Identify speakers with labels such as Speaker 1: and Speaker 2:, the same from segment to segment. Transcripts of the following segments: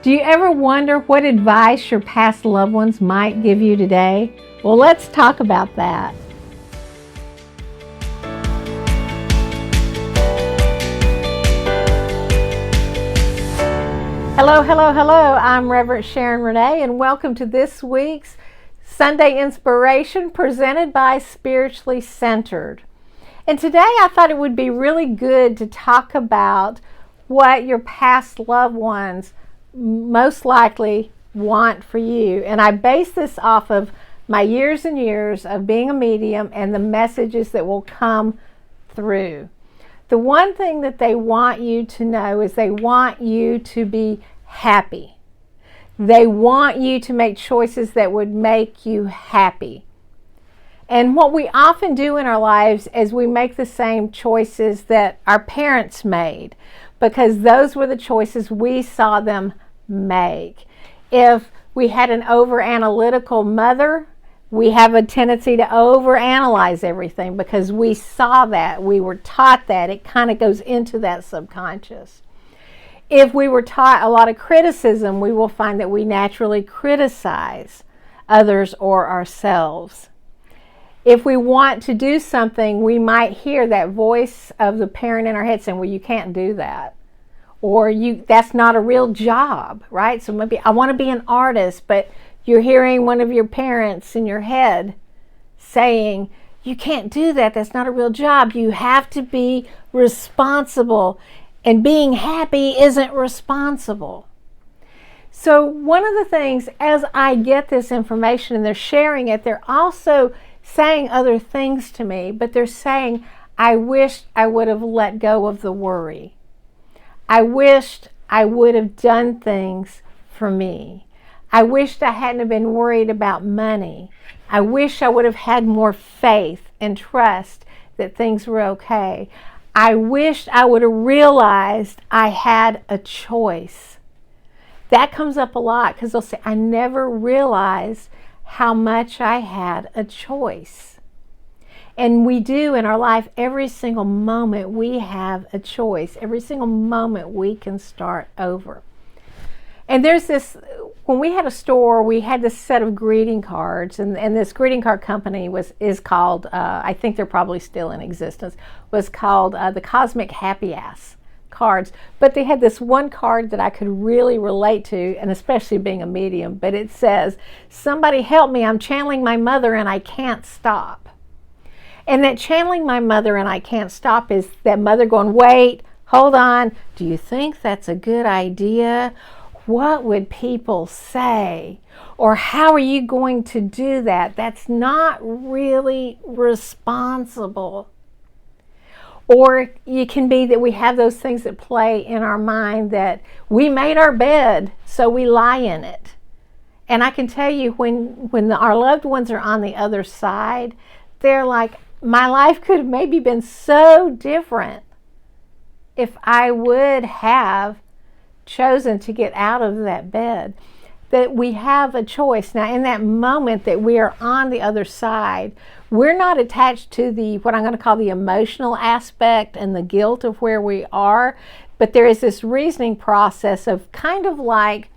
Speaker 1: Do you ever wonder what advice your past loved ones might give you today? Well, let's talk about that. Hello, hello, hello. I'm Reverend Sharon Renae, and welcome to this week's Sunday Inspiration presented by Spiritually Centered. And today I thought it would be really good to talk about what your past loved ones most likely want for you. And I base this off of my years and years of being a medium and the messages that will come through. The one thing that they want you to know is they want you to be happy. They want you to make choices that would make you happy. And what we often do in our lives is we make the same choices that our parents made, because those were the choices we saw them make. If we had an over-analytical mother, we have a tendency to overanalyze everything because we saw that, we were taught that. It kind of goes into that subconscious. If we were taught a lot of criticism, we will find that we naturally criticize others or ourselves. If we want to do something, we might hear that voice of the parent in our head saying, well, you can't do that. Or that's not a real job, right? So maybe I want to be an artist, but you're hearing one of your parents in your head saying, you can't do that. That's not a real job. You have to be responsible. And being happy isn't responsible. So one of the things, as I get this information and they're sharing it, they're also saying other things to me, but they're saying, I wished I would have let go of the worry. I wished I would have done things for me. I wished I hadn't been worried about money. I wish I would have had more faith and trust that things were okay. I wished I would have realized I had a choice. That comes up a lot because they'll say, I never realized how much I had a choice. And we do in our life. Every single moment we have a choice. Every single moment we can start over. And there's this, when we had a store, we had this set of greeting cards, and this greeting card company is called, I think they're probably still in existence, was called the Cosmic Happy Ass cards. But they had this one card that I could really relate to, and especially being a medium, but it says, somebody help me, I'm channeling my mother and I can't stop. And that channeling my mother and I can't stop is that mother going, wait, hold on, do you think that's a good idea? What would people say? Or how are you going to do that? That's not really responsible. Or it can be that we have those things that play in our mind that we made our bed, so we lie in it. And I can tell you when our loved ones are on the other side, they're like, my life could have maybe been so different if I would have chosen to get out of that bed. That we have a choice. Now, in that moment that we are on the other side, we're not attached to what I'm going to call the emotional aspect and the guilt of where we are, but there is this reasoning process of kind of like,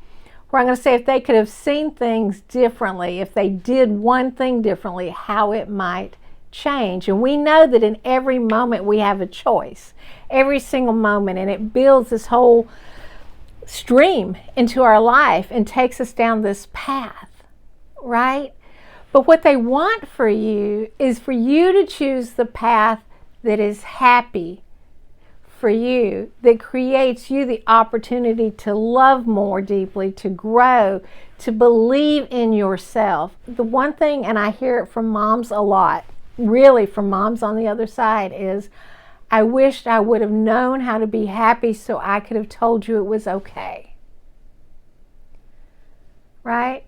Speaker 1: where I'm going to say if they could have seen things differently, if they did one thing differently, how it might change. And we know that in every moment we have a choice, every single moment, and it builds this whole stream into our life and takes us down this path, right? But what they want for you is for you to choose the path that is happy for you, that creates you the opportunity to love more deeply, to grow, to believe in yourself. The one thing, and I hear it from moms a lot, really from moms on the other side, is I wished I would have known how to be happy so I could have told you it was okay. Right?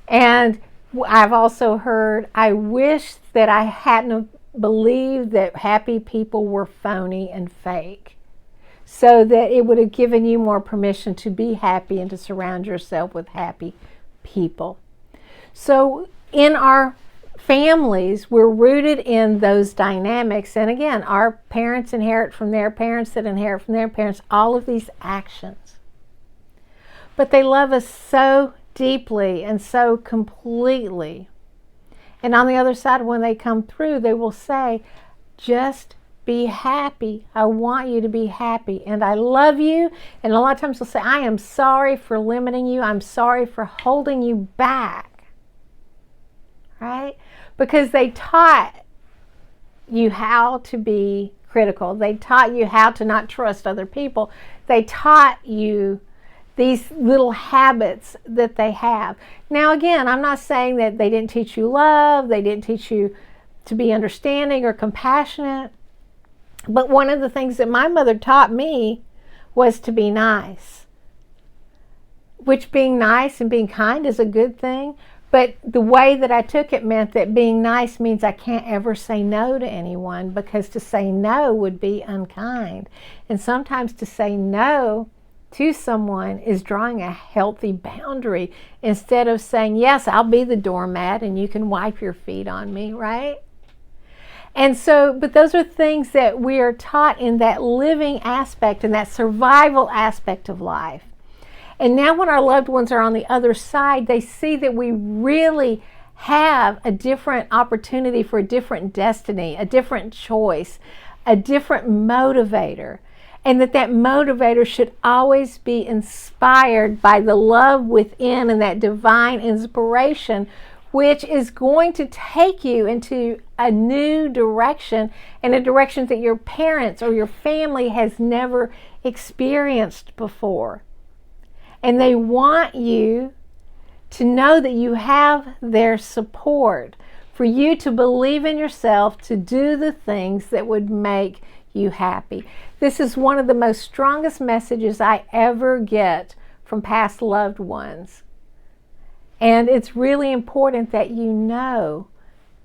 Speaker 1: And I've also heard, I wish that I hadn't believed that happy people were phony and fake, so that it would have given you more permission to be happy and to surround yourself with happy people. So in our families, we're rooted in those dynamics. And again, our parents inherit from their parents that inherit from their parents, all of these actions. but they love us so deeply and so completely. And on the other side, when they come through, they will say, just be happy. I want you to be happy. And I love you. And a lot of times they'll say, I am sorry for limiting you. I'm sorry for holding you back. Right? Because they taught you how to be critical. They taught you how to not trust other people. They taught you these little habits that they have. Now, again, I'm not saying that they didn't teach you love. They didn't teach you to be understanding or compassionate. But one of the things that my mother taught me was to be nice. Which being nice and being kind is a good thing. But the way that I took it meant that being nice means I can't ever say no to anyone, because to say no would be unkind. And sometimes to say no to someone is drawing a healthy boundary instead of saying, yes, I'll be the doormat and you can wipe your feet on me, right? And so, but those are things that we are taught in that living aspect and that survival aspect of life. And now when our loved ones are on the other side, they see that we really have a different opportunity for a different destiny, a different choice, a different motivator. And that motivator should always be inspired by the love within and that divine inspiration, which is going to take you into a new direction, and a direction that your parents or your family has never experienced before. And they want you to know that you have their support, for you to believe in yourself, to do the things that would make you happy. This is one of the most strongest messages I ever get from past loved ones. And it's really important that you know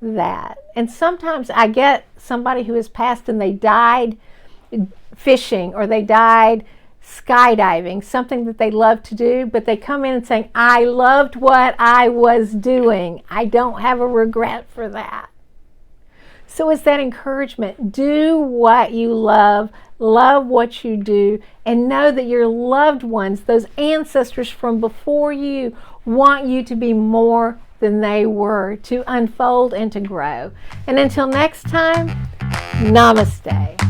Speaker 1: that. And sometimes I get somebody who has passed and they died fishing or they died skydiving, something that they love to do, but they come in and saying, I loved what I was doing. I don't have a regret for that. So it's that encouragement. Do what you love what you do, and know that your loved ones, those ancestors from before you, want you to be more than they were, to unfold and to grow. And until next time, namaste.